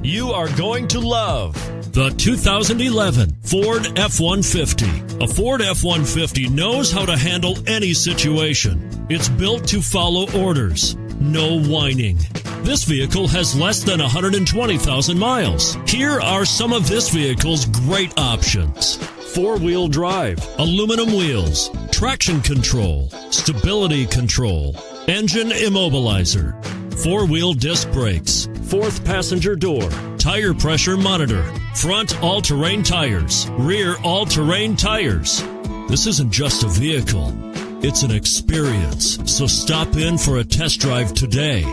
You are going to love the 2011 Ford F-150. A Ford F-150 knows how to handle any situation. It's built to follow orders. No whining. This vehicle has less than 120,000 miles. Here are some of this vehicle's great options: four-wheel drive, aluminum wheels, traction control, stability control, engine immobilizer, four-wheel disc brakes, fourth passenger door, tire pressure monitor, front all-terrain tires, rear all-terrain tires. This isn't just a vehicle, it's an experience. So stop in for a test drive today.